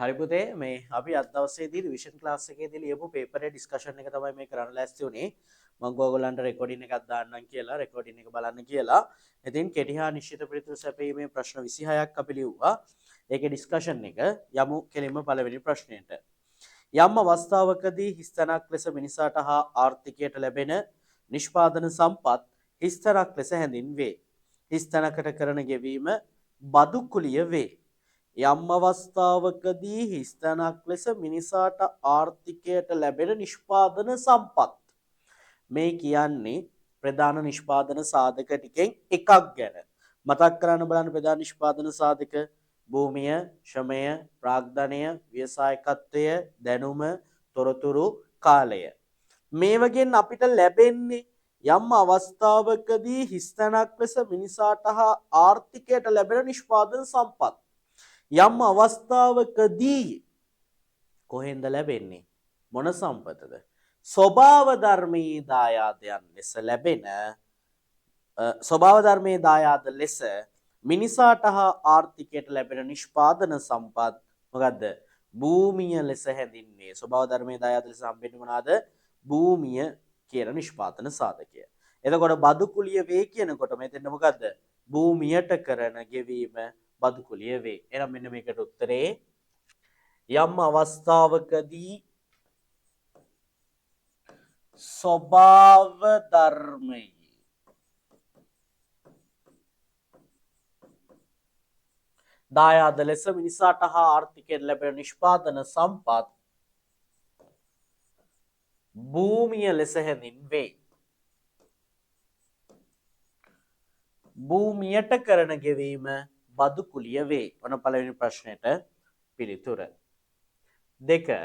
හරි පුතේ මේ අපි අද දවසේදී රිවිෂන් ක්ලාස් එකේදී ලියපු පේපර් එකේ ඩිස්කෂන් එක තමයි මේ කරන්න ලෑස්ති වුනේ. මම ඔයගොල්ලන්ට රෙකෝඩින් එකක් දාන්නම් කියලා රෙකෝඩින් එක බලන්න කියලා. ඉතින් කෙටි හා නිශ්චිත පිළිතුරු සැපීමේ ප්‍රශ්න 26ක් අපි ලිව්වා. ඒකේ ඩිස්කෂන් එක යමු කෙලින්ම පළවෙනි ප්‍රශ්නයට. යම් අවස්ථාවකදී හිස්තැනක් ලෙස මිනිසාට හා ආර්ථිකයට ලැබෙන නිෂ්පාදන සම්පත් හිස්තැනක් ලෙස හැඳින්වේ. හිස්තැනකට කරන ගෙවීම බදු කුලිය වේ. යම් අවස්ථාවකදී හිස්තැනක් ලෙස මිනිසාට ආර්ථිකයට ලැබෙන නිෂ්පාදන සම්පත් මේ කියන්නේ ප්‍රධාන නිෂ්පාදන සාධක ටිකෙන් එකක් ගැන මතක් කරන්න බලන්න. ප්‍රධාන නිෂ්පාදන සාධක භූමිය, ශ්‍රමය, ප්‍රාග්ධනය, ව්‍යවසායකත්වය, දැනුම, තොරතුරු, කාලය. මේ වගේන් අපිට ලැබෙන්නේ යම් අවස්ථාවකදී හිස්තැනක් ලෙස මිනිසාට හා ආර්ථිකයට ලැබෙන නිෂ්පාදන සම්පත්. යම් අවස්ථාවකදී කොහෙන්ද ලැබෙන්නේ? මොන සම්පතද? ස්වභාව ධර්මයේ දායාදයන් ලෙස ලැබෙන ස්වභාව ධර්මයේ දායාද ලෙස මිනිසාට හා ආර්ථිකයට ලැබෙන නිෂ්පාදන සම්පත් මොකද්ද? භූමිය ලෙස හැඳින්වේ. ස්වභාව ධර්මයේ දායාද ලෙස හම්බෙන්නේ මොනවාද? භූමිය කියන නිෂ්පාදන සාධකය. එතකොට බදු කුලිය වේ කියනකොට මෙතන මොකද්ද? භූමියට කරන ගෙවීම බදු කුලිය වේ. එහෙනම් මෙන්න මේකට උත්තරේ යම් අවස්ථාවකදී ස්වභාව ධර්මයේ දායාද ලෙස මිනිසාට හා ආර්ථිකයට ලැබෙන නිෂ්පාදන සම්පත් භූමිය ලෙස හැඳින්වේ. භූමියට කරන ගෙවීම බදු කුලිය වේ. ඔන්න පළවෙනි ප්‍රශ්නෙට පිළිතුර. 2.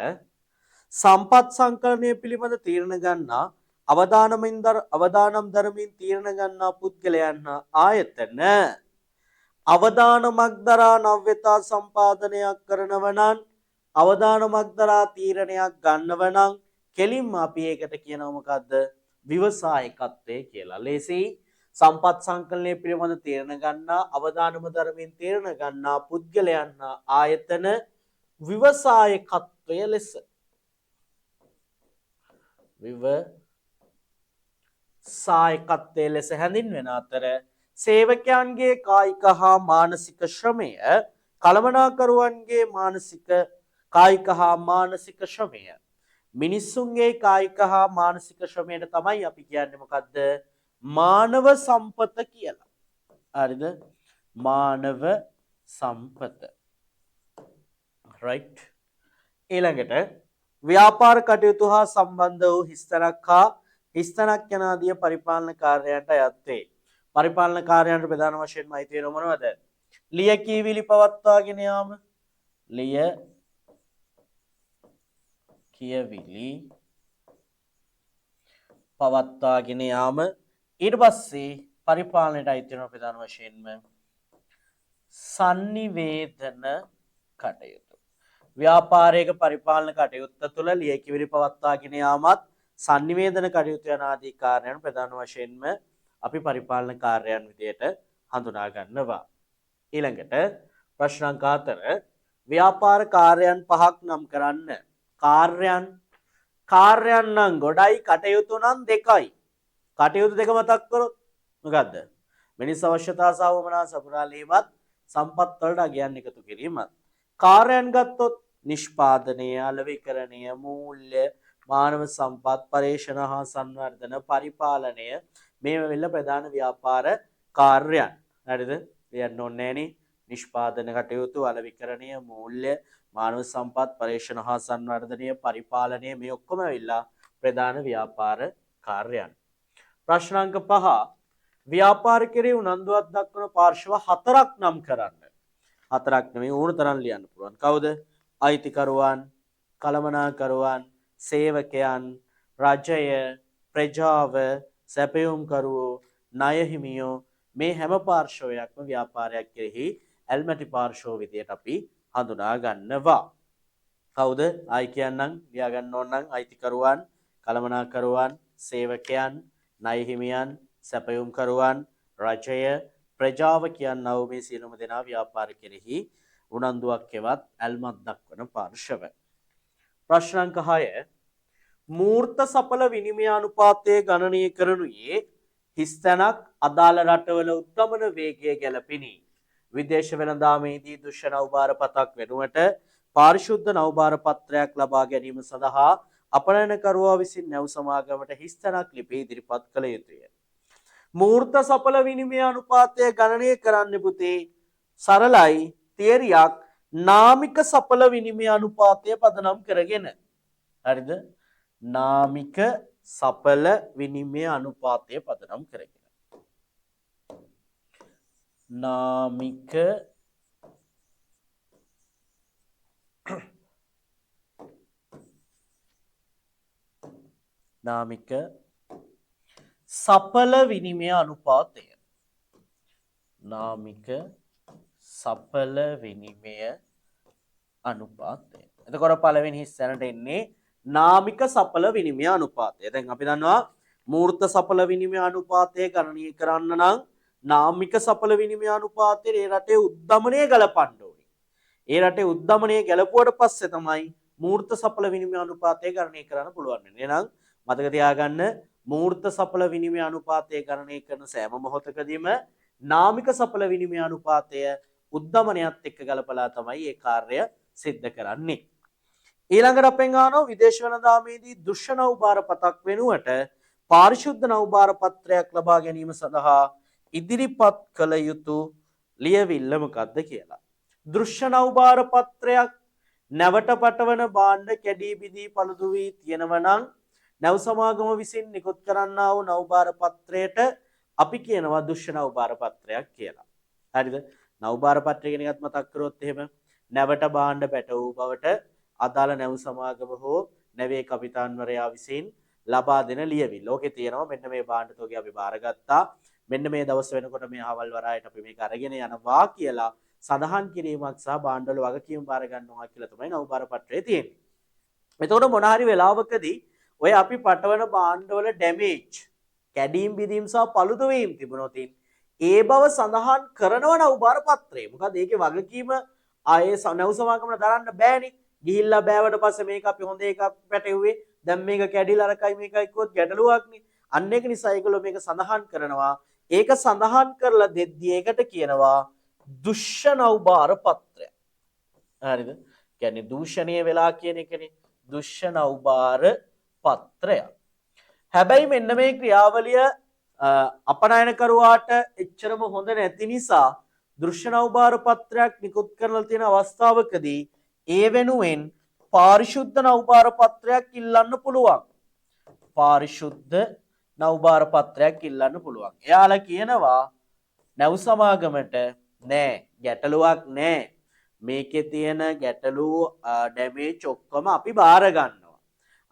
සම්පත් සංකලනය පිළිබඳ තීරණ ගන්නා අවදානම් දරමින් තීරණ ගන්නා පුද්ගලයන් හා ආයතන අවදානමක් දරා නව්‍යතා සම්පාදනයක් කරනව නම් අවදානමක් දරා තීරණයක් ගන්නව නම් කෙලින්ම අපි ඒකට කියනවා මොකද්ද? ව්‍යවසායකත්වය කියලා. ලේසි සම්පත් සංකලනය පිළිබඳ තීරණ ගන්නා අවදානම දරමින් තීරණ ගන්නා පුද්ගලයන් හා ආයතන ව්‍යවසායකත්වය ලෙස ව්‍යවසායකත්වය ලෙස හැඳින්වෙන අතර සේවකයන්ගේ කායික හා මානසික ශ්‍රමය කළමනාකරුවන්ගේ කායික හා මානසික ශ්‍රමය මිනිස්සුන්ගේ කායික හා මානසික ශ්‍රමයට තමයි අපි කියන්නේ මොකද්ද? මානව සම්පත කියලා. හරිද? මානව සම්පත. right. ඊළඟට ව්‍යාපාර කටයුතු හා සම්බන්ධ වූ හිස්තැනක් හා හිස්තැනක් යන ආදී පරිපාලන කාර්යයන්ට අයත් වේ. පරිපාලන කාර්යයන්ට ප්‍රධාන වශයෙන්ම අයිති වෙන මොනවද? ලියකියවිලි පවත්වාගෙන යාම. ලියකියවිලි පවත්වාගෙන යාම. ඊට පස්සේ පරිපාලනයට අයිති වෙන ප්‍රධාන වශයෙන්ම sannivedana කටයුතු. ව්‍යාපාරයක පරිපාලන කටයුත්ත තුළ ලියකියවිලි පවත්වාගෙන යාමත් sannivedana කටයුතු යන ආදී කාර්යයන් ප්‍රධාන වශයෙන්ම අපි පරිපාලන කාර්යයන් විදියට හඳුනා ගන්නවා. ඊළඟට ප්‍රශ්න අංක 4 ව්‍යාපාර කාර්යයන් පහක් නම් කරන්න. කාර්යයන් නම් ගොඩයි කටයුතු නම් දෙකයි. කටයුතු දෙක මතක් කරොත් මොකද්ද? මිනිස් අවශ්‍යතා සහ වමනා සපුරාලීමත් සම්පත් වලට අගයන් එකතු කිරීමත්. කාර්යයන් ගත්තොත් නිෂ්පාදනය, අලෙවිකරණය, මූල්‍ය, මානව සම්පත්, පර්යේෂණ හා සංවර්ධන, පරිපාලනය මේවා වෙල ප්‍රධාන ව්‍යාපාර කාර්යයන්. හරිද? ලියන්න ඕනේ නෑනේ. නිෂ්පාදන කටයුතු, අලෙවිකරණය, මූල්‍ය, මානව සම්පත්, පර්යේෂණ හා සංවර්ධනය, පරිපාලනය මේ ඔක්කොම වෙලා ප්‍රධාන ව්‍යාපාර කාර්යයන්. ප්‍රශ්න අංක 5 ව්‍යාපාර කෙරෙහි උනන්දුවක් දක්වන පාර්ශව 4ක් නම් කරන්න. 4ක් නෙමෙයි ඕන තරම් ලියන්න පුළුවන්. කවුද? අයිතිකරුවන්, කළමනාකරුවන්, සේවකයන්, රජය, ප්‍රජාව, සැපයුම්කරුවෝ, ණය හිමියෝ මේ හැම පාර්ශවයක්ම ව්‍යාපාරයක් කෙරෙහි ඇල්මැටි පාර්ශව විදියට අපි හඳුනා ගන්නවා. කවුද? ආයි කියන්නම් ලියා ගන්න ඕන නම් අයිතිකරුවන්, කළමනාකරුවන්, සේවකයන්, ණය හිමියන්, සැපයුම්කරුවන්, රජය, ප්‍රජාව කියනව මේ සියලුම දෙනා ව්‍යාපාර කෙරෙහි උනන්දුවක් එවත් ඇල්මක් දක්වන පාර්ශව. ප්‍රශ්න අංක 6 මූර්ත සඵල විනිමය අනුපාතය ගණනය කරනුයේ හිස්තැනක් අදාළ රටවල උද්ගමන වේගය ගැලපෙනි. විදේශ වෙළඳාමේදී දුෂ්‍ය නෞබාර පතක් වෙනුවට පාරිශුද්ධ නෞබාර පත්‍රයක් ලබා ගැනීම සඳහා අපනයනකරුවා විසින් නැව් සමාගමට හිස්තැනක් ලිපි ඉදිරිපත් කළ යුතුය. මූර්ත සඵල විනිමය අනුපාතය ගණනය කරන්න පුතේ සරලයි තේරියක් නාමික සඵල විනිමය අනුපාතය පදනම් කරගෙන. හරිද? නාමික සඵල විනිමය අනුපාතය පදනම් කරගෙන. නාමික සඵල විනිමය අනුපාතය. නාමික සඵල විනිමය අනුපාතය. එතකොට පළවෙනි හිස්සැනට එන්නේ නාමික සඵල විනිමය අනුපාතය. දැන් අපි දන්නවා මූර්ත සඵල විනිමය අනුපාතය ගණනය කරන්න නම් නාමික සඵල විනිමය අනුපාතය ඒ රටේ උද්දමනය ගලපන්න ඕනේ. ඒ රටේ උද්දමනය ගැලපුවට පස්සේ තමයි මූර්ත සඵල විනිමය අනුපාතය ගණනය කරන්න පුළුවන් වෙන්නේ. එහෙනම් මතක තියාගන්න මූර්ත සඵල විනිමය අනුපාතය ගණනය කරන සෑම මොහොතකදීම නාමික සඵල විනිමය අනුපාතය උද්දමනයත් එක්ක ගලපලා තමයි ඒ කාර්යය සිද්ධ කරන්නේ. ඊළඟට අපෙන් අහනවා විදේශ වෙළඳාමේදී දුෂ්‍ය නෞබාර පතක් වෙනුවට පාරිශුද්ධ නෞබාර පත්‍රයක් ලබා ගැනීම සඳහා ඉදිරිපත් කළ යුතු ලියවිල්ල මොකක්ද කියලා. දෘශ්‍ය නෞබාර පත්‍රයක් නැවට පටවන භාණ්ඩ කැඩී බිඳී පළුදු වී තියෙනවා නම් නැව් සමාගම විසින් නිකුත් කරන්නා වූ නෞබාර පත්‍රයට අපි කියනවා දෘශ්‍ය නෞබාර පත්‍රයක් කියලා. හරිද? නෞබාර පත්‍රය ගැන එකත් මතක් කරොත් එහෙම නැවට භාණ්ඩ පැට වූ බවට අදාළ නැව් සමාගම හෝ නැවේ කපිතාන්වරයා විසින් ලබා දෙන ලියවිල්ල. ඕකේ තියෙනවා මෙන්න මේ භාණ්ඩ තෝගේ අපි බාරගත්තා. මෙන්න මේ දවස් වෙනකොට මේ ආවල් වරායට අපි මේක අරගෙන යනවා කියලා සඳහන් කිරීමක් සහ භාණ්ඩවල වගකීම් බාර ගන්නවා කියලා තමයි නෞබාර පත්‍රයේ තියෙන්නේ. එතකොට මොන හරි වෙලාවකදී ඔය අපි පටවන භාණ්ඩවල ඩැමේජ් කැඩීම් බිඳීම් සහ පළුදු වීම තිබුණොත් ඒ බව සඳහන් කරනවා නෞබාර පත්‍රයේ. මොකද ඒකේ වගකීම ආයේ නැව් සමාගමට දරන්න බෑනේ. ගිහිල්ලා බෑවට පස්සේ මේක අපි හොඳ එකක් පැටෙව්වේ. දැන් මේක කැඩිලා අරකයි මේකයි කිව්වොත් ගැටලුවක්නේ. අන්න ඒක නිසා ඒගොල්ලෝ මේක සඳහන් කරනවා. ඒක සඳහන් කරලා දෙද්දී ඒකට කියනවා දුෂ්‍ය නෞබාර පත්‍රය. හරිද? කියන්නේ දූෂණීය වෙලා කියන එකනේ දුෂ්‍ය නෞබාර පත්‍රය. හැබැයි මෙන්න මේ ක්‍රියාවලිය අපනයනකරුවාට එච්චරම හොඳ නැති නිසා දෘශ්‍ය නෞබාර පත්‍රයක් නිකුත් කරලා තියෙන අවස්ථාවකදී ඒ වෙනුවෙන් පාරිශුද්ධ නෞබාර පත්‍රයක් ඉල්ලන්න පුළුවන්. පාරිශුද්ධ නෞබාර පත්‍රයක් ඉල්ලන්න පුළුවන්. එයාලා කියනවා නැව් සමාගමට නෑ ගැටලුවක් නෑ. මේකේ තියෙන ගැටලු ඩැමේජ් ඔක්කොම අපි බාර ගන්නවා.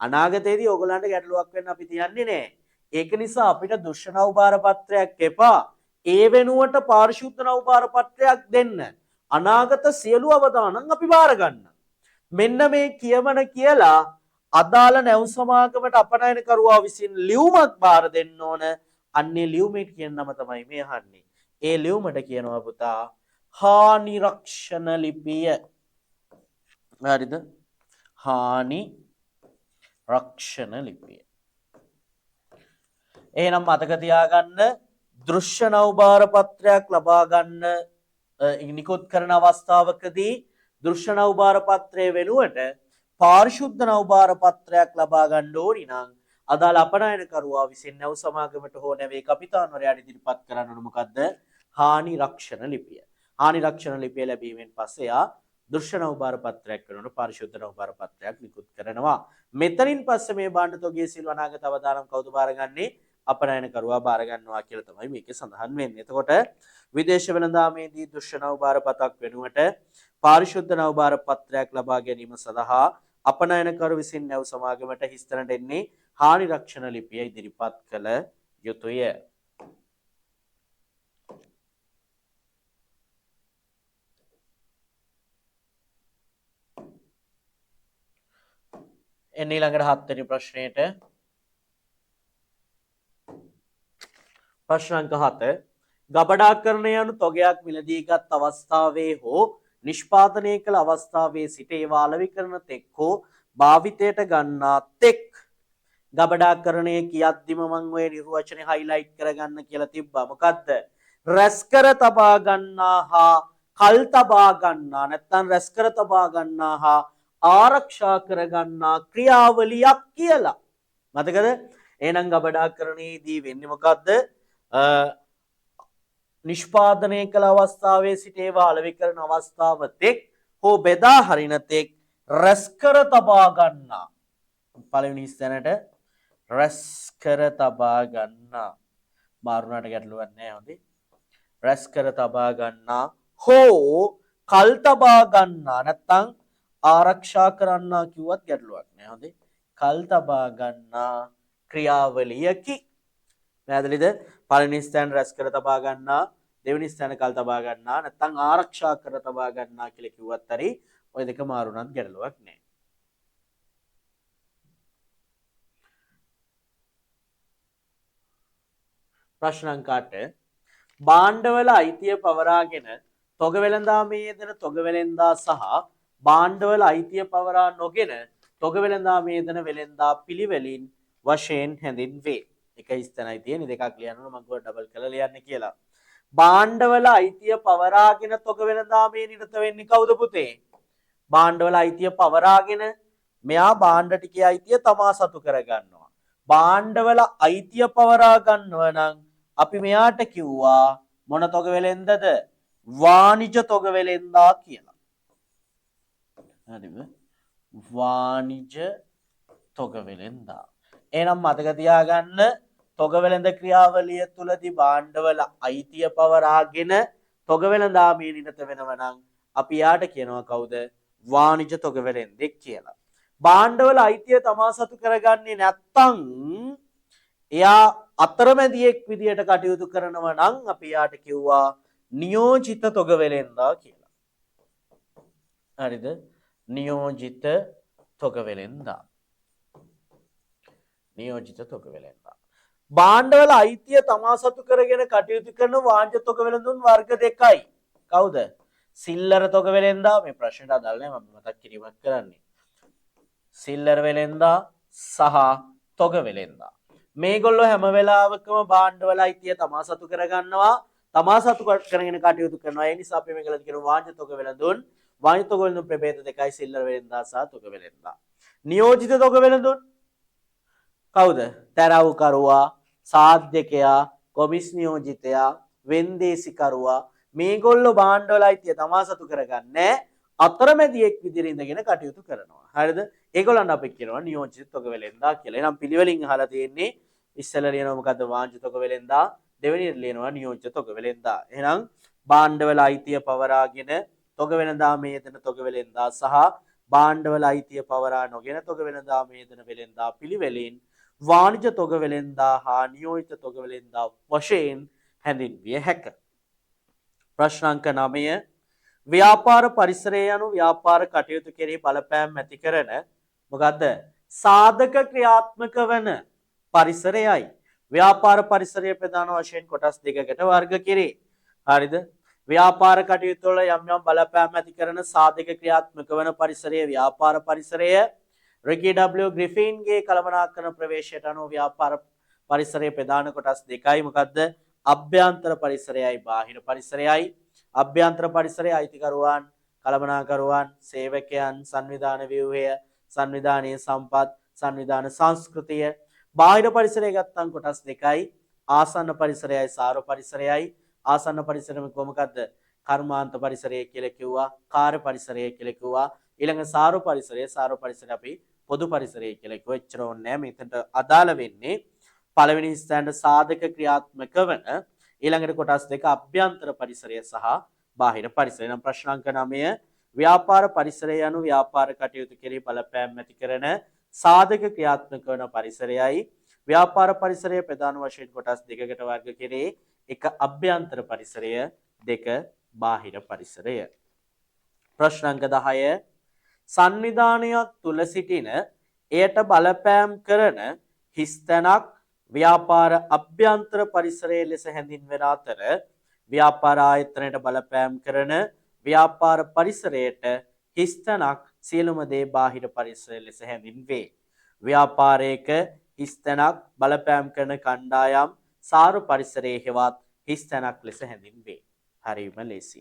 අනාගතයේදී ඕගොල්ලන්ට ගැටලුවක් වෙන්න අපි තියන්නේ නෑ. ඒක නිසා අපිට දෘශ්‍ය නෞබාර පත්‍රයක් එපා. ඒ වෙනුවට පාරිශුද්ධ නෞබාර පත්‍රයක් දෙන්න. අනාගත සියලු අවදානම් අපි බාර ගන්න. මෙන්න මේ කියවන කියලා අදාළ නැව් සමාගමට අපනයනකරුවා විසින් ලියුමක් බාර දෙන්න ඕන. අන්නේ ලියුමේ කියන නම තමයි මේ අහන්නේ. ඒ ලියුමට කියනවා පුතා හානි රක්ෂණ ලිපිය. හරිද? හානි රක්ෂණ ලිපිය. එහෙනම් මතක තියාගන්න දෘශ්‍ය නෞබාර පත්‍රයක් ලබා ගන්න නිකුත් කරන අවස්ථාවකදී දෘශ්‍ය නෞබාර පත්‍රය වෙනුවට පාරිශුද්ධ නෞබාර පත්‍රයක් ලබා ගන්න ඕනි නම් අදාළ අපනයනකරුවා විසින් නැව් සමාගමට හෝ නැවේ කපිතාන්වරයාට ඉදිරිපත් කරන්න ඕන මොකද්ද? හානි රක්ෂණ ලිපිය. හානි රක්ෂණ ලිපිය ලැබීමෙන් පස්සේ යා දෘශ්‍ය නෞබාර පත්‍රයක් කරනකොට පාරිශුද්ධ නෞබාර පත්‍රයක් නිකුත් කරනවා. මෙතනින් පස්සේ මේ භාණ්ඩ තොගයේ සිල් අනාගත අවදානම් කවුද බාරගන්නේ? අපනයනකරුවා බාර ගන්නවා කියලා තමයි මේකේ සඳහන් වෙන්නේ. එතකොට විදේශ වෙළඳාමේදී දෘශ්‍ය නෞබාර පතක් වෙනුවට පාරිශුද්ධ නෞබාර පත්‍රයක් ලබා ගැනීම සඳහා අපනයනකරු විසින් නැව් සමාගමට හිස්තැනට එන්නේ හානි රක්ෂණ ලිපිය ඉදිරිපත් කළ යුතුය. එන්නේ ළඟට 7 වෙනි ප්‍රශ්නයට. ප්‍රශ්න අංක 7 ගබඩාකරණය යනු තොගයක් මිලදීගත් අවස්ථාවේ හෝ නිෂ්පාදනය කළ අවස්ථාවේ සිට ඒවා අලෙවි කරන තෙක් හෝ භාවිතයට ගන්නා තෙක් ගබඩාකරණය කියද්දිම මම ඔය නිර්වචනේ highlight කරගන්න කියලා තිබ්බා. මොකද්ද? රැස් කර තබා ගන්නා හා කල් තබා ගන්නා නැත්නම් රැස් කර තබා ගන්නා හා ආරක්ෂා කර ගන්නා ක්‍රියාවලියක් කියලා. මතකද? එහෙනම් ගබඩාකරණයේදී වෙන්නේ මොකද්ද? නිෂ්පාදනය කළ අවස්ථාවේ සිට ඒවා අලෙවි කරන අවස්ථාව තෙක් හෝ බෙදා හරින තෙක් රැස් කර තබා ගන්නා පළවෙනි ස්ථානට රැස් කර තබා ගන්නා මාරුණාට ගැටලුවක් නැහැ හොඳේ රැස් කර තබා ගන්නා හෝ කල් තබා ගන්නා නැත්නම් ආරක්ෂා කරන්නා කිව්වත් ගැටලුවක් නැහැ හොඳේ කල් තබා ගන්නා ක්‍රියාවලියකි පැහැදිලිද පළවෙනි ස්ථාන රැස් කර තබා ගන්නා දෙවෙනි ස්ථාන කල් තබා ගන්නා නැත්නම් ආරක්ෂා කර තබා ගන්නා කියලා කිව්වත් හරි ඔය දෙක මාරුණත් ගැටලුවක් නැහැ ප්‍රශ්න අංක 8 භාණ්ඩවල අයිතිය පවරාගෙන තොග වෙළඳාමේ යෙදෙන තොග වෙළෙන්දා සහ භාණ්ඩවල අයිතිය පවරා නොගෙන තොග වෙළඳාමේ යෙදෙන වෙළෙන්දා පිළිවෙලින් වශයෙන් හැඳින්වේ. එකයි ස්ථානයි තියෙන දෙකක් ලියනවා මම ගොඩ ඩබල් කරලා ලියන්න කියලා. භාණ්ඩවල අයිතිය පවරාගෙන තොග වෙළඳාමේ නිරත වෙන්නේ කවුද පුතේ? භාණ්ඩවල අයිතිය පවරාගෙන මෙයා භාණ්ඩ ටිකේ අයිතිය තමා සතු කරගන්නවා. භාණ්ඩවල අයිතිය පවරා ගන්නව නම් අපි මෙයාට කිව්වා මොන තොග වෙලෙන්දද? වාණිජ තොග වෙලෙන්දා කියලා. හරිද? වාණිජ තොග වෙලෙන්දා. එහෙනම් මතක තියාගන්න තොග වෙලෙන්ද ක්‍රියාවලිය තුලදී භාණ්ඩවල අයිතිය පවරාගෙන තොග වෙලඳාමේ නිරත වෙනව නම් අපි යාට කියනවා කවුද? වාණිජ තොග වෙලෙන්දෙක් කියලා. භාණ්ඩවල අයිතිය තමා සතු කරගන්නේ නැත්තම් එයා අතරමැදියෙක් විදියට කටයුතු කරනවා නම් අපි යාට කිව්වා නියෝජිත තොග වෙලෙන්දා කියලා. හරිද? නියෝජිත තොග වෙලෙන්දා. නියෝජිත තොග වෙලෙන්දා. භාණ්ඩවල අයිතිය තමා සතු කරගෙන කටයුතු කරන වාණිජ තොග වෙලෙන්දුන් වර්ග දෙකයි. කවුද? සිල්ලර තොග වෙලෙන්දා මේ ප්‍රශ්නට අදාළ නැහැ මම මතක් කිරීමක් කරන්නේ. සිල්ලර වෙලෙන්දා සහ තොග වෙලෙන්දා. මේගොල්ලෝ හැම වෙලාවකම භාණ්ඩවල අයිතිය තමා සතු කරගන්නවා. තමා සතු කරගෙන කටයුතු කරනවා. ඒ නිසා අපි මේගොල්ලන්ට කියනවා වාණිජ තොග වෙලඳුන්. වාණිජ තොග වෙලඳුන් ප්‍රභේද දෙකයි සිල්ලර වෙලෙන්දා සහ තොග වෙලෙන්දා. නියෝජිත තොග වෙලඳුන් කවුද? තරවුකරුවා, සාධ්‍යකයා, කොමිස් නියෝජිතයා, වෙන්දේසිකරුවා මේගොල්ලෝ භාණ්ඩවල අයිතිය තමා සතු කරගන්නේ අතරමැදියෙක් විදිහට ඉඳගෙන කටයුතු කරනවා. හරිද? ඒගොල්ලන් අපි කියනවා නියෝජිත තොග වෙලෙන්දා කියලා. එහෙනම් පිළිවෙලින් අහලා තියෙන්නේ ඉස්සෙල්ලා ලියනවා මොකද්ද? වාණිජ තොග වෙලෙන්දා. දෙවෙනියට ලියනවා නියෝජිත තොග වෙලෙන්දා. එහෙනම් භාණ්ඩවල අයිතිය පවරාගෙන තොග වෙලඳාමේ යෙදෙන තොග වෙලෙන්දා සහ භාණ්ඩවල අයිතිය පවරා නොගෙන තොග වෙලඳාමේ යෙදෙන වෙලෙන්දා පිළිවෙලින් වාණිජ තොග වෙලෙන්දා හා නියෝජිත තොග වෙලෙන්දා වශයෙන් හැඳින්විය හැක. ප්‍රශ්න අංක 9 ව්‍යාපාර පරිසරය යනු ව්‍යාපාර කටයුතු කෙරෙහි බලපෑම් ඇති කරන මොකද්ද? සාධක ක්‍රියාත්මක වන පරිසරයයි. ව්‍යාපාර පරිසරය ප්‍රධාන වශයෙන් කොටස් දෙකකට වර්ග කෙරේ. හරිද? ව්‍යාපාර කටයුතු වල යම් යම් බලපෑම් ඇති කරන සාධක ක්‍රියාත්මක වන පරිසරය ව්‍යාපාර පරිසරය. රිකි W ග්‍රිෆින්ගේ කළමනාකරන ප්‍රවේශයට අනුව ව්‍යාපාර පරිසරයේ ප්‍රධාන කොටස් දෙකයි. මොකද්ද? අභ්‍යන්තර පරිසරයයි බාහිර පරිසරයයි. අභ්‍යන්තර පරිසරයේ අයිතිකරුවන්, කළමනාකරුවන්, සේවකයන්, සංවිධාන ව්‍යුහය, සංවිධානීය සම්පත්, සංවිධාන සංස්කෘතිය. බාහිර පරිසරය ගත්තම් කොටස් දෙකයි. ආසන්න පරිසරයයි සාර පරිසරයයි. ආසන්න පරිසරෙම කොහොමද? කර්මාන්ත පරිසරය කියලා කිව්වා, කාර්ය පරිසරය කියලා කිව්වා. ඊළඟ සාර පරිසරය අපි පොදු පරිසරය කියලා කිව්වා. එච්චර ඕනේ නැහැ. මෙතනට අදාළ වෙන්නේ පළවෙනි ස්ථානයේ සාධක ක්‍රියාත්මක වන ඊළඟට කොටස් දෙක අභ්‍යන්තර පරිසරය සහ බාහිර පරිසරය. නම් ප්‍රශ්න අංක 9 ව්‍යාපාර පරිසරය යනු ව්‍යාපාර කටයුතු කෙරෙහි බලපෑම් ඇති කරන සාධක ක්‍රියාත්මක වන පරිසරයයි. ව්‍යාපාර පරිසරය ප්‍රධාන වශයෙන් කොටස් දෙකකට වර්ග කෙරේ. එක අභ්‍යන්තර පරිසරය, දෙක බාහිර පරිසරය. ප්‍රශ්න අංක 10 සංවිධානයක් තුල සිටින එයට බලපෑම් කරන හිස්තැනක් ව්‍යාපාර අභ්‍යන්තර පරිසරයේ ලෙස හැඳින්වෙන අතර ව්‍යාපාර ආයතනයට බලපෑම් කරන ව්‍යාපාර පරිසරයට හිස්තැනක් සියලුම දේ බාහිර පරිසරය ලෙස හැඳින්වේ. ව්‍යාපාරයක හිස්තැනක් බලපෑම් කරන කණ්ඩායම් සාරු පරිසරයේ හෙවත් හිස්තැනක් ලෙස හැඳින්වේ. හරිම ලේසි.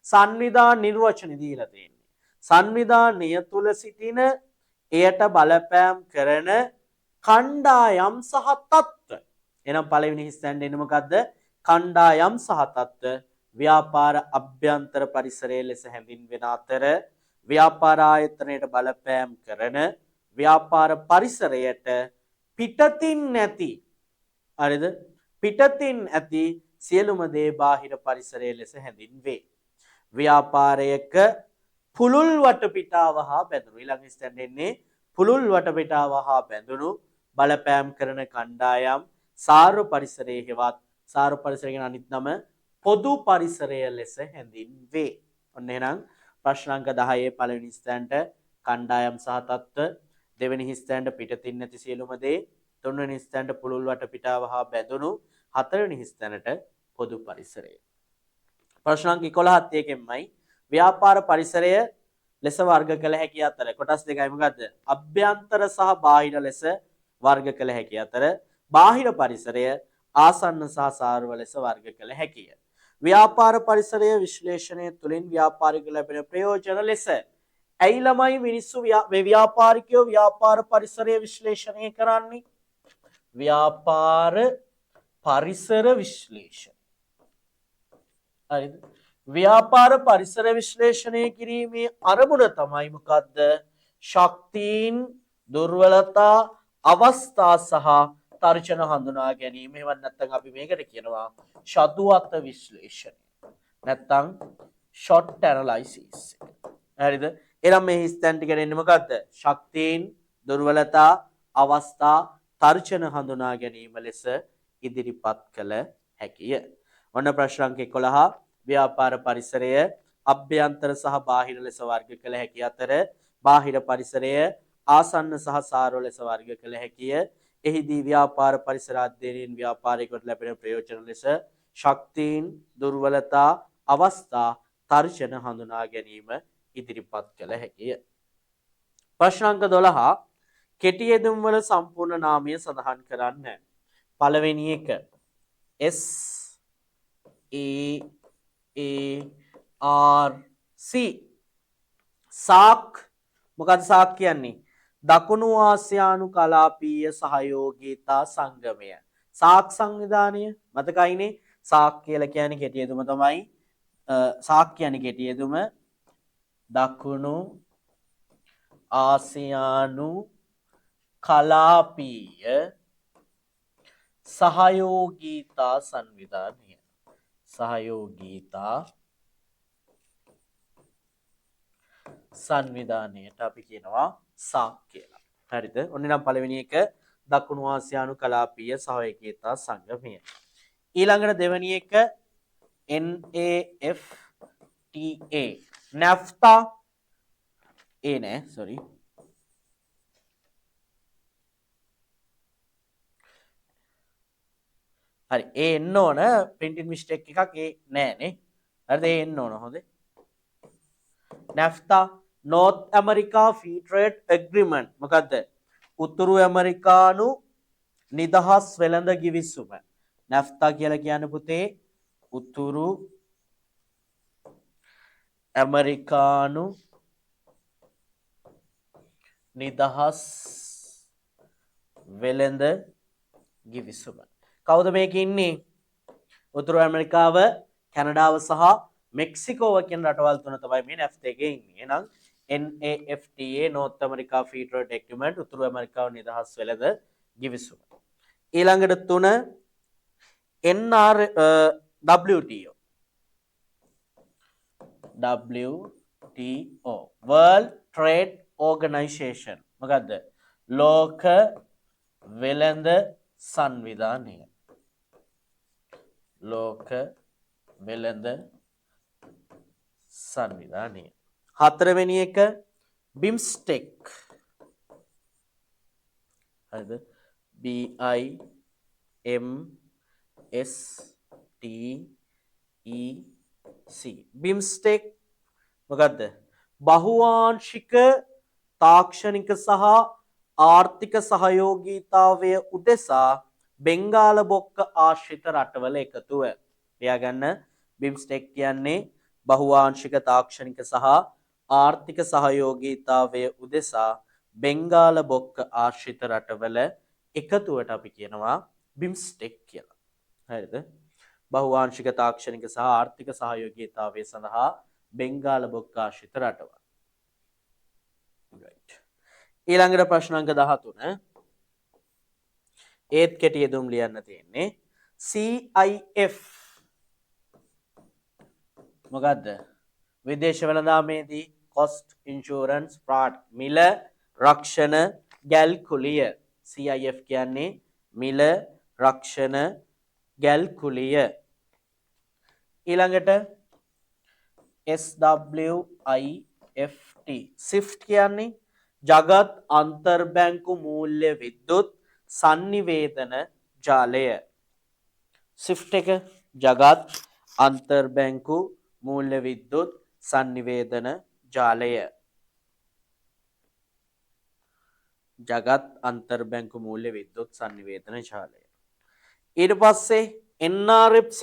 සංවිධාන නිර්වචන දීලා තියෙන්නේ. සංවිධානය තුල සිටින එයට බලපෑම් කරන කණ්ඩායම් සහ තත්ත්ව. එහෙනම් පළවෙනි හිස්තැනට එන්නේ මොකද්ද? කණ්ඩායම් සහ තත්ත්ව. ව්‍යාපාර අභ්‍යන්තර පරිසරය ලෙස හැඳින්වෙන අතර ව්‍යාපාර ආයතනයට බලපෑම් කරන ව්‍යාපාර පරිසරයට පිටතින් නැති හරිද? පිටතින් ඇති සියලුම දේ බාහිර පරිසරය ලෙස හැඳින්වේ. ව්‍යාපාරයක පුළුල් වටපිටාව හා බැඳුණු ඊළඟ ස්ටෑන්ඩ් එන්නේ පුළුල් වටපිටාව හා බැඳුණු බලපෑම් කරන කණ්ඩායම් සාරු පරිසරයේ හෙවත් සාරු පරිසරය කියන අනිත් නම පොදු පරිසරය ලෙස හැඳින්වේ. ඔන්න එහෙනම් ප්‍රශ්න අංක 10 පළවෙනි ස්ටෑන්ඩ් කණ්ඩායම් සහ තත්ත්ව, දෙවෙනි ස්ටෑන්ඩ් පිටතින් නැති සියලුම දේ, තුන්වෙනි ස්ටෑන්ඩ් පුළුල් වටපිටාව හා බැඳුණු, හතරවෙනි ස්ථානට පොදු පරිසරය. ප්‍රශ්න අංක 11ත් එකෙන්මයි ව්‍යාපාර පරිසරය ලෙස වර්ග කළ හැකි අතර කොටස් දෙකයි මොකද්ද? අභ්‍යන්තර සහ බාහිර ලෙස වර්ග කළ හැකි අතර බාහිර පරිසරය ආසන්න සහ සාර්ව ලෙස වර්ග කළ හැකිය. ව්‍යාපාර පරිසරය විශ්ලේෂණය තුළින් ව්‍යාපාරික ලැබෙන ප්‍රයෝජන ලෙස ඇයි ළමයි මිනිස්සු ව්‍යාපාරිකයෝ ව්‍යාපාර පරිසරය විශ්ලේෂණය කරන්නේ? ව්‍යාපාර පරිසර විශ්ලේෂණ. හරිද? ව්‍යාපාර පරිසර විශ්ලේෂණය කිරීමේ අරමුණ තමයි මොකද්ද? ශක්තියින්, දුර්වලතා, අවස්ථා සහ තර්ජන හඳුනා ගැනීම. එහෙම නැත්නම් අපි මේකට කියනවා ශතුවත විශ්ලේෂණය. නැත්නම් ෂොට් ඇනලයිසිස්. හරිද? එහෙනම් මේ හිස්තැන් ටික එන්නේ මොකද්ද? ශක්තියින්, දුර්වලතා, අවස්ථා, තර්ජන හඳුනා ගැනීම ලෙස ඉදිරිපත් කළ හැකිය. ඔන්න ප්‍රශ්න අංක 11 ව්‍යාපාර පරිසරය අභ්‍යන්තර සහ බාහිර ලෙස වර්ග කළ හැකි අතර බාහිර පරිසරය ආසන්න සහ සාර්ව ලෙස වර්ග කළ හැකිය. එහිදී ව්‍යාපාර පරිසර අධ්‍යයනයෙන් ව්‍යාපාරිකවට ලැබෙන ප්‍රයෝජන ලෙස ශක්තියින්, දුර්වලතා, අවස්ථා, තර්ජන හඳුනා ගැනීම ඉදිරිපත් කළ හැකිය. ප්‍රශ්න අංක 12 කෙටි යෙදුම් වල සම්පූර්ණ නාමය සඳහන් කරන්න. පළවෙනි එක S A R C සාක්. මොකද සාක් කියන්නේ? දකුණු ආසියානු කලාපීය සහයෝගීතා සංගමය. සාක් සංවිධානය මතකයිනේ. සාක් කියලා කියන්නේ කෙටි යෙදුම තමයි. සාක් කියන්නේ කෙටි යෙදුම දකුණු ආසියානු කලාපීය සහයෝගීතා සංවිධානය. සහයෝගීතා සංවිධානයට අපි කියනවා සාක් කියලා. හරිද? ඔන්න නම් පළවෙනි එක දකුණු ආසියානු කලාපීය සහයෝගීතා සංගමය. ඊළඟට දෙවෙනි එක NAFTA. NAFTA ඒ නෑ sorry. හරි ඒ එන්න ඕන printing mistake එකක් ඒ නෑනේ. හරිද? ඒ එන්න ඕන හොඳේ. NAFTA North America Free Trade Agreement මොකද්ද? උතුරු ඇමරිකානු නිදහස් වෙළඳ ගිවිසුම. NAFTA කියලා කියන්නේ පුතේ උතුරු ඇමරිකානු නිදහස් වෙළඳ ගිවිසුම. කවුද මේක ඉන්නේ? උතුරු ඇමරිකාව, කැනඩාව සහ මෙක්සිකෝව කියන රටවල් තුන තමයි මේ NAFTA එකේ ඉන්නේ. එහෙනම් NAFTA North America Free Trade Agreement උතුරු ඇමරිකාව නිදහස් වෙළඳ ගිවිසුම. ඊළඟට 3 WTO World Trade Organization මොකද්ද? ලෝක වෙළඳ සංවිධානය. ලෝක වෙළඳ සංවිධානය. හතරවෙනි එක BIMSTEC. හරිද? BIMSTEC. BIMSTEC මොකද්ද? බහුවාංශික තාක්ෂණික සහ ආර්ථික සහයෝගීතාවය උදෙසා බෙන්ගාල බොක්ක ආශ්‍රිත රටවල එකතුව. ලියාගන්න බිම්ස්ටෙක් කියන්නේ බහුවාංශික තාක්ෂණික සහ ආර්ථික සහයෝගීතාවය උදෙසා බෙන්ගාල බොක්ක ආශ්‍රිත රටවල එකතුවට අපි කියනවා බිම්ස්ටෙක් කියලා. හරිද? බහුවාංශික තාක්ෂණික සහ ආර්ථික සහයෝගීතාවය සඳහා බෙන්ගාල බොක්ක ආශ්‍රිත රටවල්. right. ඊළඟට ප්‍රශ්න අංක 13 ඒත් කෙටි යෙදුම් ලියන්න තියෙන්නේ CIF මොකද්ද? විදේශ වෙළඳාමේදී cost insurance fraud මිල රක්ෂණ ගැල්කුලිය. CIF කියන්නේ මිල රක්ෂණ ගැල්කුලිය. ඊළඟට SWIFT SWIFT කියන්නේ ජගත් අන්තර්බැංකු මූල්‍ය විද්‍යුත් sannivedana ජාලය. SWIFT එක ජගත් අන්තර්බැංකු මූල්‍ය විද්‍යුත් sannivedana ජාලය. ජගත් අන්තර්බැංකු මූල්‍ය විද්‍යුත් sannivedana ජාලය. ඊට පස්සේ NRFC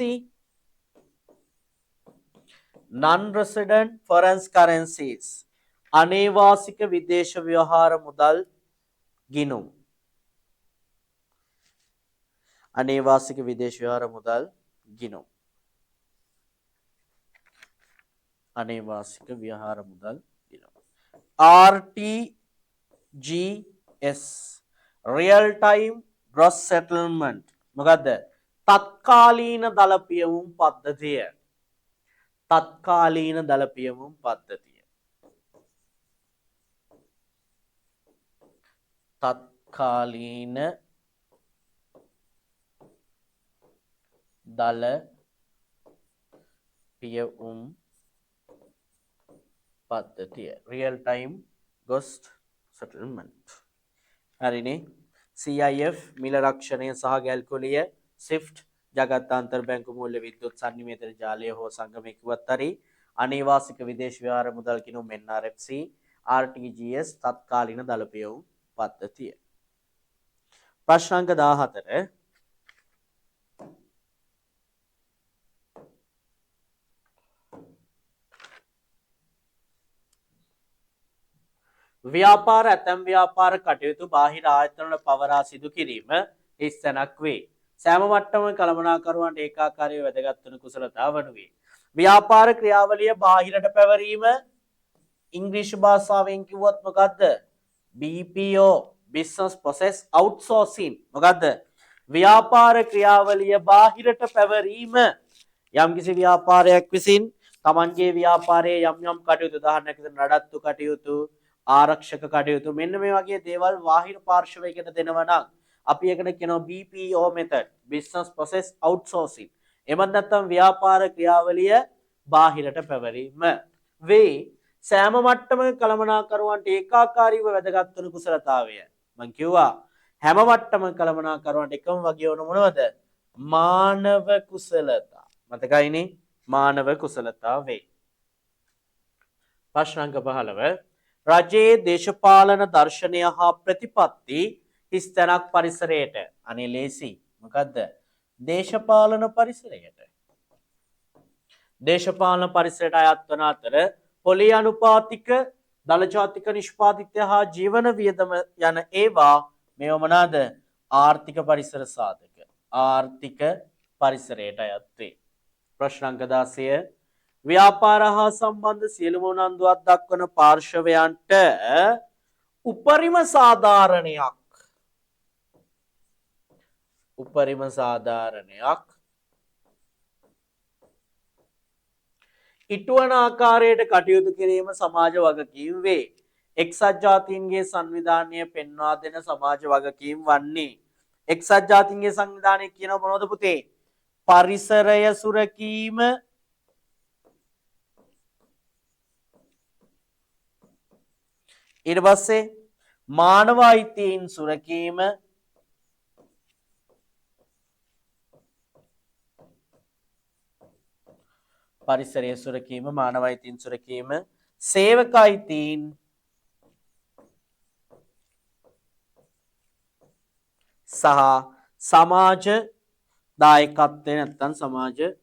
non-resident foreign currencies අනේවාසික විදේශ ව්‍යවහාර මුදල් ගිණුම්. අනේවාසික විදේශ ව්‍යවහාර මුදල් ගිණුම්. අනේවාසික ව්‍යවහාර මුදල් ගිණුම්. RTGS real time gross settlement මොකද්ද? තත්කාලීන දළ පියවුම් පද්ධතිය. තත්කාලීන දළ පියවුම් පද්ධතිය. තත්කාලීන දළ පියවුම් පද්ධතිය. real time gross settlement. හරිනේ. CIF මිල රක්ෂණය සහ ගැල්කොලිය. SWIFT ජගත් අන්තර්බැංකු මූල්‍ය විද්‍යුත් sannivedana ජාලය හෝ සංගමය කිව්වත් හරි. අනේවාසික විදේශ ව්‍යවහාර මුදල් කිනුම් NRFC RTGS තත්කාලීන දළ පියවුම් පද්ධතිය. ප්‍රශ්න අංක 14 ව්‍යාපාර ඇතැම් ව්‍යාපාර කටයුතු බාහිර ආයතනවල පවරා සිදු කිරීම ඉස්සනක් වේ. සෑම මට්ටමක කළමනාකරුවන්ට ඒකාකාරී වැදගත් වන කුසලතාව වනුයේ. ව්‍යාපාර ක්‍රියාවලිය බාහිරට පැවරීම ඉංග්‍රීසි භාෂාවෙන් කිව්වොත් මොකද්ද? BPO business process outsourcing. මොකද්ද? ව්‍යාපාර ක්‍රියාවලිය බාහිරට පැවරීම යම්කිසි ව්‍යාපාරයක් විසින් තමන්ගේ ව්‍යාපාරයේ යම් යම් කටයුතු උදාහරණයක් විදිහට නඩත්තු කටයුතු ආරක්ෂක කටයුතු මෙන්න මේ වගේ දේවල් බාහිර පාර්ශවයකට දෙනවා නම් අපි ඒකට කියනවා BPO method business process outsourcing. එමත් නැත්නම් ව්‍යාපාර ක්‍රියාවලිය බාහිරට පැවරීම වේ. සෑම මට්ටමක කළමනාකරුවන්ට ඒකාකාරීව වැදගත් වන කුසලතාවය. මම කිව්වා හැම මට්ටමක කළමනාකරුවන්ට එකම වගේ වුණ මොනවද? මානව කුසලතා. මතකයිනේ? මානව කුසලතා වේ. ප්‍රශ්න අංක 15 රජයේ දේශපාලන දර්ශනය හා ප්‍රතිපත්ති හිස්තැනක් පරිසරයට. අනේ ලේසි. මොකද්ද? දේශපාලන පරිසරයට. දේශපාලන පරිසරයට අයත් වන අතර පොලි අනුපාතික දළ ජාතික නිෂ්පාදිතය හා ජීවන වියදම යන ඒවා මේව මොනවාද? ආර්ථික පරිසර සාධක. ආර්ථික පරිසරයට අයත් වේ. ප්‍රශ්න අංක 16 ව්‍යාපාර හා සම්බන්ධ සියලුම උනන්දුවක් දක්වන පාර්ශවයන්ට උපරිම සාධාරණයක් ඉටුවන ආකාරයට කටයුතු කිරීම සමාජ වගකීම් වේ. එක්සත් ජාතීන්ගේ සංවිධානය පෙන්වා දෙන සමාජ වගකීම් වන්නේ එක්සත් ජාතීන්ගේ සංවිධානය කියනවා මොනවද පුතේ? පරිසරය සුරකීම ඊට පස්සේ මානව අයිතීන් සුරකීම පරිසරය සුරකීම මානව අයිතීන් සුරකීම සේවක අයිතීන් සහ සමාජ දායකත්වය නැත්නම් සමාජ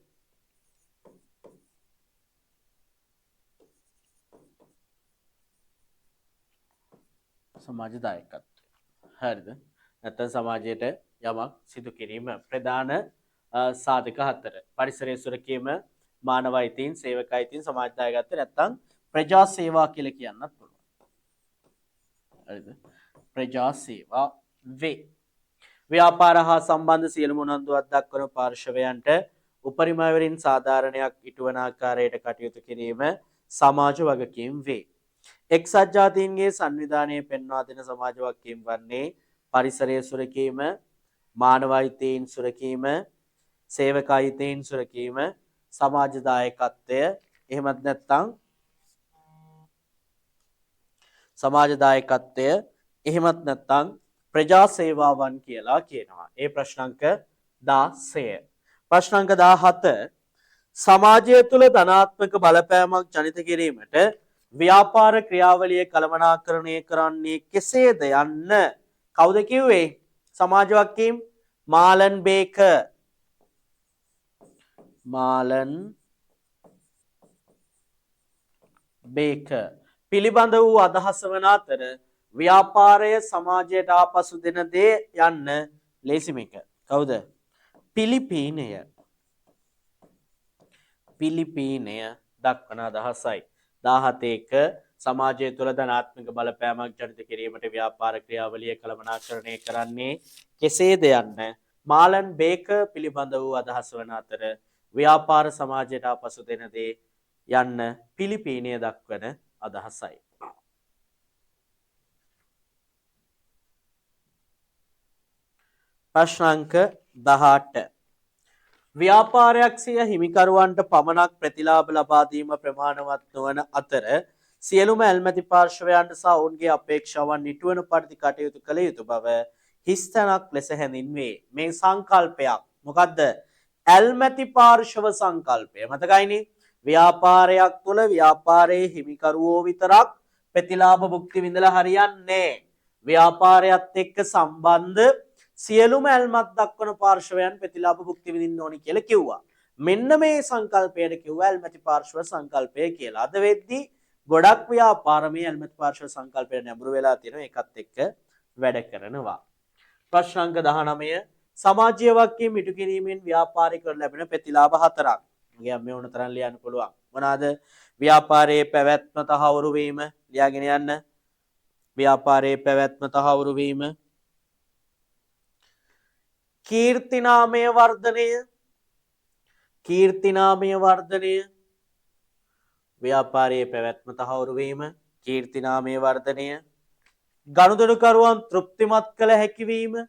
දායකත්වය. හරිද? නැත්නම් සමාජයට යමක් සිදු කිරීම ප්‍රධාන සාධක හතර. පරිසරය සුරකීම, මානව අයිතීන්, සේවක අයිතීන්, සමාජ දායකත්වය නැත්නම් ප්‍රජා සේවා කියලා කියන්නත් පුළුවන්. හරිද? ප්‍රජා සේවා වේ. ව්‍යාපාර හා සම්බන්ධ සියලුම උනන්දුවක් දක්වන පාර්ශවයන්ට උපරිම අයුරින් සාධාරණයක් ඉටුවන ආකාරයට කටයුතු කිරීම සමාජ වගකීම් වේ. එක්සත් ජාතීන්ගේ සංවිධානයේ පෙන්වා දෙන සමාජ වගකීම් වන්නේ පරිසරය සුරකීම, මානව අයිතීන් සුරකීම, සේවක අයිතීන් සුරකීම, සමාජ දායකත්වය, එහෙමත් නැත්නම් සමාජ දායකත්වය, එහෙමත් නැත්නම් ප්‍රජා සේවාවන් කියලා කියනවා. ඒ ප්‍රශ්නාංක 16. ප්‍රශ්නාංක 17 සමාජය තුළ ධනාත්මක බලපෑමක් ජනිත කිරීමට ව්‍යාපාර ක්‍රියාවලිය කළමනාකරණය කරන්නේ කෙසේද යන්න කවුද කිව්වේ? සමාජ වගකීම් මාලන් බේකර්. පිළිබඳ වූ අදහස වන අතර ව්‍යාපාරය සමාජයට ආපසු දෙන දේ යන්න ලේසිම එක. කවුද? පිලිපීනය දක්වන අදහසයි. 17 සමාජය තුළ ධනාත්මක බලපෑමක් ජනිත කිරීමට ව්‍යාපාර ක්‍රියාවලිය කළමනාකරණය කරන්නේ කෙසේද යන්න මාලන් බේකර් පිළිබඳ වූ අදහස වන අතර ව්‍යාපාර සමාජයට ආපසු දෙන දේ යන්න පිලිපීනය දක්වන අදහසයි. ප්‍රශ්නාංක 18 ව්‍යාපාරයක් සිය හිමිකරුවන්ට පමණක් ප්‍රතිලාභ ලබා දීම ප්‍රමාණවත් නොවන අතර සියලුම ඇල්මැති පාර්ශවයන්ට සහ ඔවුන්ගේ අපේක්ෂාවන් ඉටුවන පරිදි කටයුතු කළ යුතු බව හිස්තැනක් ලෙස හැඳින්වේ. මේ සංකල්පයක් මොකද්ද? ඇල්මැති පාර්ශව සංකල්පය. මතකයිනේ? ව්‍යාපාරයක් තුළ ව්‍යාපාරයේ හිමිකරුවෝ විතරක් ප්‍රතිලාභ භුක්ති විඳලා හරියන්නේ. ව්‍යාපාරයත් එක්ක සම්බන්ධ සියලුම ඇල්මක් දක්වන පාර්ශවයන් ප්‍රතිලාභ භුක්ති විඳින්න ඕනි කියලා කිව්වා. මෙන්න මේ සංකල්පයට කිව්වා ඇල්මැති පාර්ශව සංකල්පය කියලා. අද වෙද්දී ගොඩක් ව්‍යාපාර මේ ඇල්මැති පාර්ශව සංකල්පයට නැඹුරු වෙලා තියෙනවා. ඒකත් එක්ක වැඩ කරනවා. ප්‍රශ්නාංක 19 සමාජීය වගකීම් ඉටු කිරීමෙන් ව්‍යාපාරිකවට ලැබෙන ප්‍රතිලාභ හතරක්. මගේ අම්මේ ඕන තරම් ලියන්න පුළුවන්. මොනවාද? ව්‍යාපාරයේ පැවැත්ම තහවුරු වීම. ලියාගෙන යන්න. ව්‍යාපාරයේ පැවැත්ම තහවුරු වීම. කීර්තිනාමය වර්ධනය ව්‍යාපාරයේ පැවැත්ම තහවුරු වීම, කීර්තිනාමය වර්ධනය, ගනුදෙනුකරුවන් තෘප්තිමත් කළ හැකිවීම,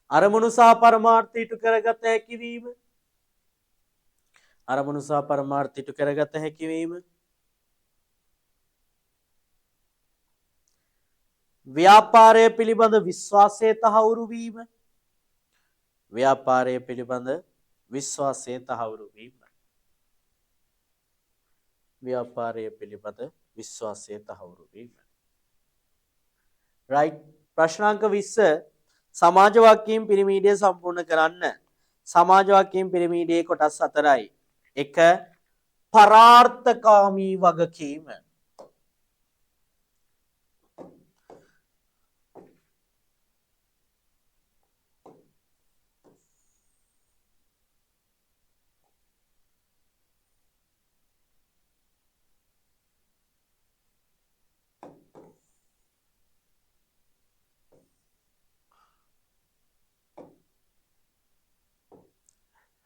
අරමුණු සහ පරමාර්ථ ඉටු කරගත හැකිවීම, ව්‍යාපාරය පිළිබඳ විශ්වාසය තහවුරු වීම. right. ප්‍රශ්නාංක 20 සමාජ වගකීම් පිරමීඩය සම්පූර්ණ කරන්න. සමාජ වගකීම් පිරමීඩයේ කොටස් 4යි. 1 පරාර්ථකාමී වගකීම.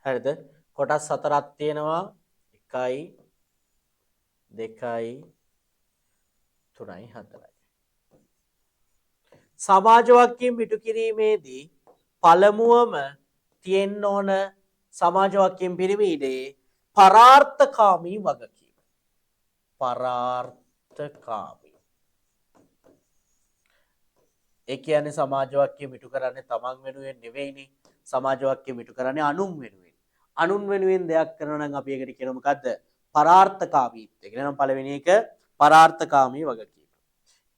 හරිද? කොටස් 4ක් තියෙනවා. 1යි 2යි 3යි 4යි. සමාජ වගකීම් ඉටු කිරීමේදී පළමුවම තියෙන්න ඕන සමාජ වගකීම් පිරිමීඩේ පරාර්ථකාමී වගකීම. ඒ කියන්නේ සමාජ වගකීම් ඉටු කරන්නේ තමන් වෙනුවෙන් නෙවෙයිනේ. සමාජ වාක්‍යය මිටු කරන්නේ අනුන් වෙනුවෙන්. අනුන් වෙනුවෙන් දෙයක් කරනවා නම් අපි ඒකට කියනවා මොකද්ද? පරාර්ථකාමීත්වය. එහෙනම් පළවෙනි එක පරාර්ථකාමී වගකීම.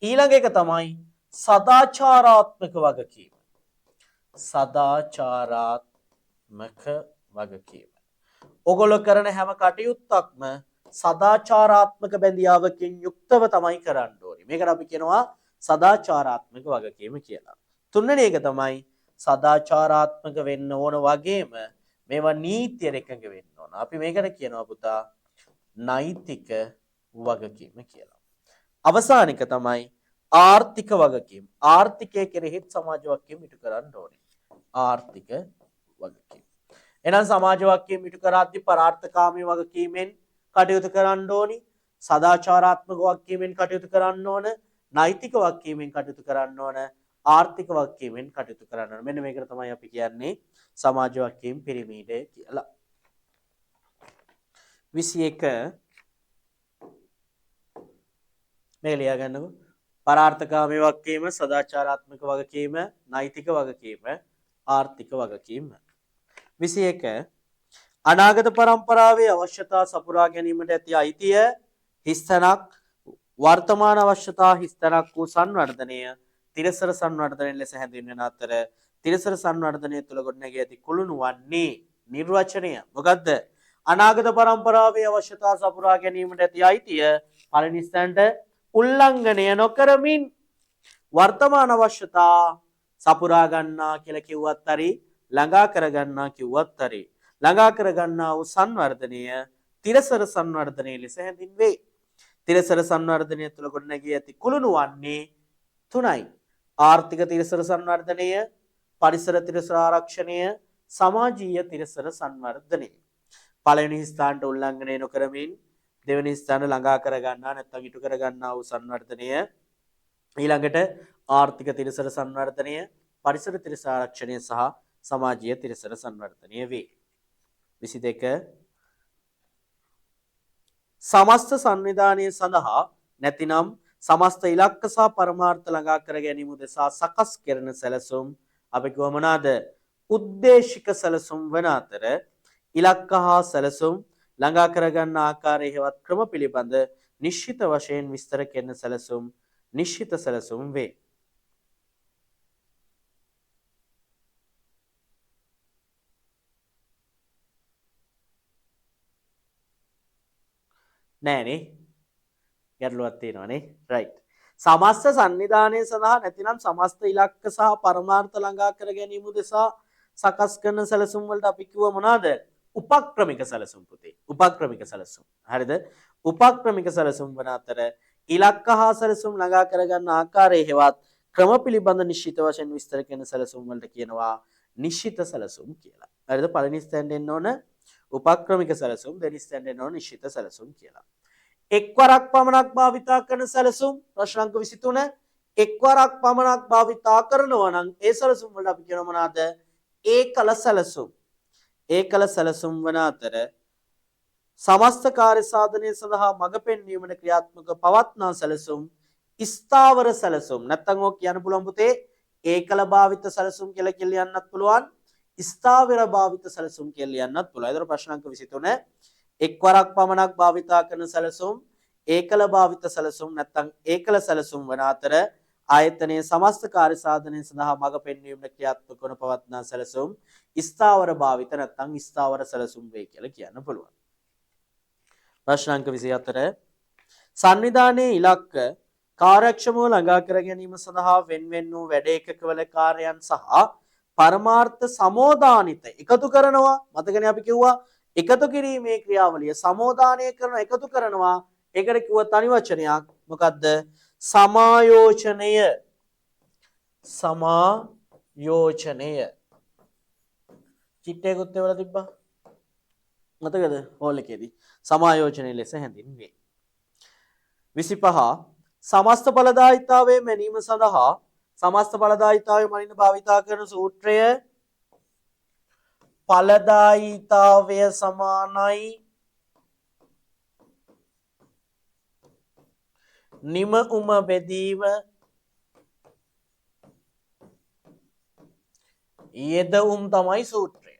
ඊළඟ එක තමයි සදාචාරාත්මක වගකීම. සදාචාරාත්මක වගකීම. ඔගොල්ලෝ කරන හැම කටයුත්තක්ම සදාචාරාත්මක බැඳියාවකින් යුක්තව තමයි කරන්න ඕනේ. මේකට අපි කියනවා සදාචාරාත්මක වගකීම කියලා. තුන්වෙනි එක තමයි සදාචාරාත්මක වෙන්න ඕන වගේම මේවා නීතියට එකඟ වෙන්න ඕන. අපි මේකට කියනවා පුතා නෛතික වගකීම කියලා. අවසාන එක තමයි ආර්ථික වගකීම. ආර්ථිකය කෙරෙහිත් සමාජ වගකීම ඉටු කරන්න ඕනේ. ආර්ථික වගකීම. එහෙනම් සමාජ වගකීම ඉටු කරද්දී පරාර්ථකාමී වගකීමෙන් කටයුතු කරන්න ඕනි. සදාචාරාත්මක වගකීමෙන් කටයුතු කරන්න ඕන. නෛතික වගකීමෙන් කටයුතු කරන්න ඕන. ආර්ථික වගකීමෙන් කටයුතු කරන්න ඕන. මෙන්න මේකට තමයි අපි කියන්නේ සමාජ වගකීම් පිරිමීඩය කියලා. 21 මේ ලියා ගන්නකො. පරාර්ථකාමී වගකීම, සදාචාරාත්මක වගකීම, නෛතික වගකීම, ආර්ථික වගකීම. 21 අනාගත පරම්පරාවේ අවශ්‍යතා සපුරා ගැනීමට ඇති අයිතිය හිස්තැනක් වර්තමාන අවශ්‍යතා හිස්තැනක් වූ සංවර්ධනය තිරසර සංවර්ධනය ලෙස හැඳින්වෙන අතර තිරසර සංවර්ධනය තුළ ගොඩනැගී ඇති කුළුණු වන්නේ නිර්වචනය මොකද්ද? අනාගත පරම්පරාවේ අවශ්‍යතා සපුරා ගැනීමට ඇති අයිතිය පළවෙනි ස්ථානට උල්ලංඝනය නොකරමින් වර්තමාන අවශ්‍යතා සපුරා ගන්නා කියලා කිව්වත් හරි ළඟා කර ගන්නා කිව්වත් හරි ළඟා කර ගන්නා වූ සංවර්ධනය තිරසර සංවර්ධනය ලෙස හැඳින්වේ. තිරසර සංවර්ධනය තුළ ගොඩනැගී ඇති කුළුණු වන්නේ තුනයි. ආර්ථික තිරසර සංවර්ධනය, පරිසර තිරසර ආරක්ෂණය, සමාජීය තිරසර සංවර්ධනය. පළවෙනි ස්ථානට උල්ලංඝනය නොකරමින් දෙවෙනි ස්ථාන ළඟා කර ගන්නා නැත්නම් ඉටු කර ගන්නා වූ සංවර්ධනය, ඊළඟට ආර්ථික තිරසර සංවර්ධනය, පරිසර තිරසර ආරක්ෂණය සහ සමාජීය තිරසර සංවර්ධනය වේ. 22 සමස්ත සංවිධානය සඳහා නැතිනම් සමස්ත ඉලක්ක සහ පරමාර්ථ ළඟා කර ගැනීම උදෙසා සකස් කෙරෙන සැලසුම් අපි කිව්ව මොනවාද? උද්දේශික සැලසුම් වන අතර ඉලක්ක හා සැලසුම් ළඟා කර ගන්න ආකාරය හෙවත් ක්‍රම පිළිබඳ නිශ්චිත වශයෙන් විස්තර කෙරෙන සැලසුම් නිශ්චිත සැලසුම් වේ. නෑනේ ගැටලුවක් තියෙනවානේ. රයිට්. සමස්ත සංවිධානය සඳහා නැතිනම් සමස්ත ඉලක්ක සහ පරමාර්ථ ළඟා කර ගැනීම උදෙසා සකස් කරන සැලසුම් වලට අපි කිව්ව මොනවාද? උපක්‍රමික සැලසුම් පුතේ. උපක්‍රමික සැලසුම්. හරිද? උපක්‍රමික සැලසුම් වන අතර ඉලක්ක හා සැලසුම් ළඟා කර ගන්න ආකාරය හෙවත් ක්‍රම පිළිබඳ නිශ්චිත වශයෙන් විස්තර කරන සැලසුම් වලට කියනවා නිශ්චිත සැලසුම් කියලා. හරිද? පළවෙනි ස්ථානට එන්න ඕන උපක්‍රමික සැලසුම්, දෙවෙනි ස්ථානට එන්න ඕන නිශ්චිත සැලසුම් කියලා. එක්වරක් පමණක් භාවිතා කරන සැලසුම් ප්‍රශ්න අංක 23 එක්වරක් පමණක් භාවිතා කරනවා නම් ඒ සැලසුම් වලට අපි කියනවා මොනවාද? ඒකල සැලසුම්. ඒකල සැලසුම් වන අතර සමස්ත කාර්ය සාධනය සඳහා මඟ පෙන්වීමට ක්‍රියාත්මක පවත්නා සැලසුම් ස්ථාවර සැලසුම්. නැත්තම් ඔය කියන්න පුළුවන් පුතේ ඒකල භාවිත සැලසුම් කියලා කියන්නත් පුළුවන්, ස්ථාවර භාවිත සැලසුම් කියලා කියන්නත් පුළුවන්. ඒතර ප්‍රශ්න අංක 23 එක්වරක් පමණක් භාවිතා කරන සැලසුම් ඒකල භාවිත සැලසුම් නැත්නම් ඒකල සැලසුම් වන අතර ආයතනයේ සමස්ත කාර්ය සාධනය සඳහා මඟ පෙන්වීමට ක්‍රියාත්මක වන පවත්නා සැලසුම් ස්ථාවර භාවිත නැත්නම් ස්ථාවර සැලසුම් වේ කියලා කියන්න පුළුවන්. ප්‍රශ්න අංක 24 සංවිධානයේ ඉලක්ක කාර්යක්ෂමව ළඟා කර ගැනීම සඳහා වෙන්වෙන් වූ වැඩ ඒකකවල කාර්යයන් සහ පරමාර්ථ සමෝදානිත එකතු කරනවා. මතකනේ අපි කිව්වා එකතු කිරීමේ ක්‍රියාවලිය සමෝදානය කරන එකතු කරනවා. ඒකට කිව්ව තනි වචනයක් මොකද්ද? සමායෝජනය. සමායෝජනය. චිත්තයකුත් ඒවල තිබ්බා. මතකද? හෝල් එකේදී සමායෝජනය ලෙස හැඳින්වේ. 25 සමස්ත ඵලදායීතාවයේ මැනීම සඳහා සමස්ත ඵලදායීතාවයේ මනින භාවිතා කරන සූත්‍රය ඵලදායීතාවය සමානයි නිම උම බෙදීම යෙදවුම් තමයි සූත්‍රය.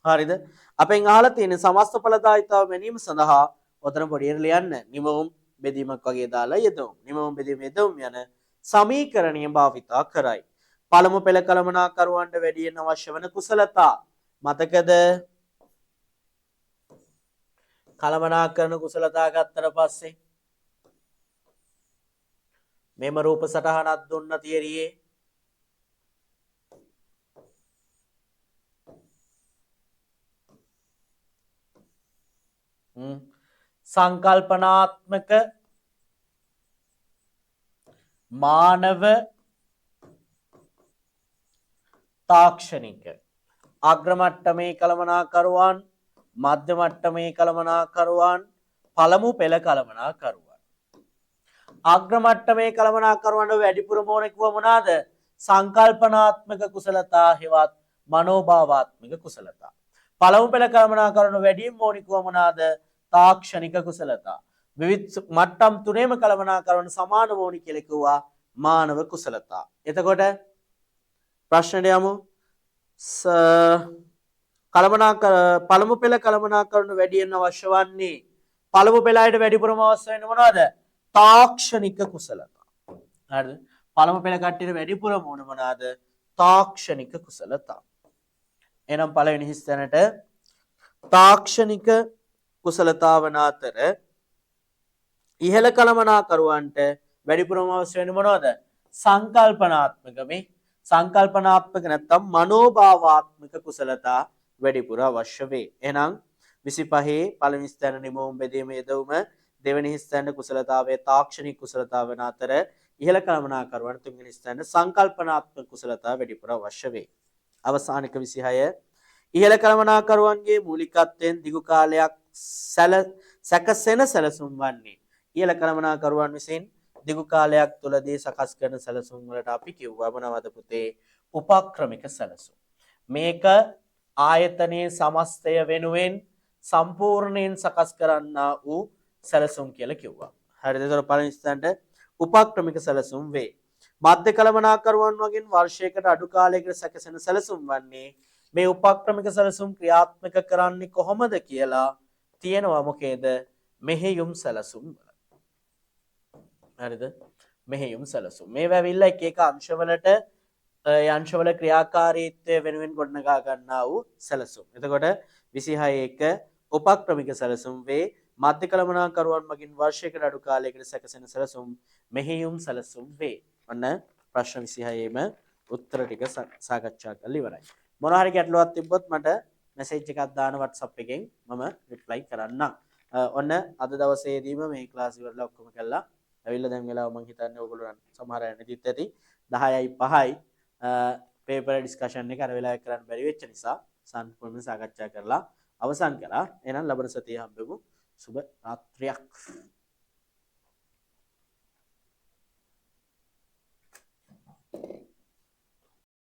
හරිද? අපෙන් අහලා තියෙන සමස්ත ඵලදායිතාව ගැනීම සඳහා ඔතන පොඩියට ලියන්න නිමවුම් බෙදීමක් වගේ දාලා යෙදවුම්. නිමවුම් බෙදීම යෙදවුම් යන සමීකරණය භාවිතා කරයි. පළමු පෙළ කළමනාකරුවන්ට වැඩියෙන් අවශ්‍ය වන කුසලතා මතකද? කළමනාකරන කුසලතා ගත්තට පස්සේ මෙම රූප සටහනක් දුන්න තියරියේ සංකල්පනාත්මක මානව තාක්ෂණික අග්‍රමට්ටමේ කළමනාකරුවන් මධ්‍ය මට්ටමේ කළමනාකරුවන් පළමු පෙළ කළමනාකරුවන් අග්‍රමට්ටමේ කළමනාකරුවන්ට වැඩිපුරම ඕන කිව්ව මොනවාද? සංකල්පනාත්මක කුසලතා හෙවත් මනෝභාවාත්මක කුසලතා. පළමු පෙළ කළමනාකරුවන්ට වැඩිම ඕන කිව්ව මොනවාද? තාක්ෂණික කුසලතා. විවිධ මට්ටම් තුනේම කළමනාකරුවන් සමානව ඕනි කියලා කිව්වා මානව කුසලතා. එතකොට ප්‍රශ්නෙට යමු. පළමු පෙළ කළමනාකරුවන්ට වැඩියෙන් අවශ්‍ය වන්නේ පළමු පෙළ අයට වැඩිපුරම අවශ්‍ය වෙන්නේ මොනවද? තාක්ෂණික කුසලතා. හරිද? පළමු පෙළ කට්ටියට වැඩිපුරම ඕන මොනවාද? තාක්ෂණික කුසලතා. එහෙනම් පළවෙනි හිස් තැනට තාක්ෂණික කුසලතාවන අතර ඉහළ කළමනාකරුවන්ට වැඩිපුරම අවශ්‍ය වෙන්නේ මොනවද? සංකල්පනාත්මක මේ සංකල්පනාත්මක නැත්තම් මනෝභාවාත්මක කුසලතා වැඩිපුර අවශ්‍ය වේ. එහෙනම් 25 පළවෙනි ස්ථාන නිමවුම් බෙදීම යෙදවුම දෙවෙනි ස්ථාන කුසලතාවයේ තාක්ෂණික කුසලතාව වෙන අතර ඉහළ කළමනාකරුවන් තුන්වෙනි ස්ථාන සංකල්පනාත්මක කුසලතාව වැඩිපුර අවශ්‍ය වේ. අවසානික 26 ඉහළ කළමනාකරුවන්ගේ මූලිකත්වයෙන් දිගු කාලයක් සැකසෙන සැලසුම් වන්නේ ඉහළ කළමනාකරුවන් විසින් දිගු කාලයක් තුලදී සකස් කරන සැලසුම් වලට අපි කිව්වා මොනවද පුතේ? උපක්‍රමික සැලසුම්. මේක ආයතනයේ සමස්තය වෙනුවෙන් සම්පූර්ණයෙන් සකස් කරන්නා වූ සැලසුම් කියලා කිව්වා. හරිද? ඒතර පළවෙනි ස්ථානට උපක්‍රමික සැලසුම් වේ. මධ්‍ය කළමනාකරුවන් වගේ වර්ෂයකට අඩු කාලයකට සැකසෙන සැලසුම් වන්නේ මේ උපක්‍රමික සැලසුම් ක්‍රියාත්මක කරන්නේ කොහොමද කියලා තියෙනවා මොකේද? මෙහෙයුම් සැලසුම් වල. හරිද? මෙහෙයුම් සැලසුම්. මේවා ඇවිල්ලා එක එක අංශවලට අංශවල ක්‍රියාකාරීත්වය වෙනුවෙන් ගොඩනගා ගන්නා වූ සැලසුම්. එතකොට 26 උපක්‍රමික සැලසුම් වේ. මධ්‍ය කළමනාකරුවන් මගින් වර්ෂයකට අඩු කාලයකට සැකසෙන සැලසුම් මෙහෙයුම් සැලසුම් වේ. ඔන්න ප්‍රශ්න 26ෙම උත්තර ටික සාකච්ඡා කරලා ඉවරයි. මොනවා හරි ගැටලුවක් තිබ්බොත් මට මැසේජ් එකක් දාන්න WhatsApp එකෙන් මම රිප්ලයි කරන්නම්. ඔන්න අද දවසේදීම මේ ක්ලාස් ඉවරලා ඔක්කොම කළා. ඇවිල්ලා දැන් වෙලාව මම හිතන්නේ ඕගොල්ලෝ සමහර අය නැතිත් ඇති 10:05යි පේපර් ඩිස්කෂන් එක අර වෙලාවෙ කරන්න බැරි වෙච්ච නිසා සම්පූර්ණ සාකච්ඡා කරලා අවසන් කළා. එහෙනම් ලබන සතියේ හම්බෙමු. සුබ රාත්‍රියක්.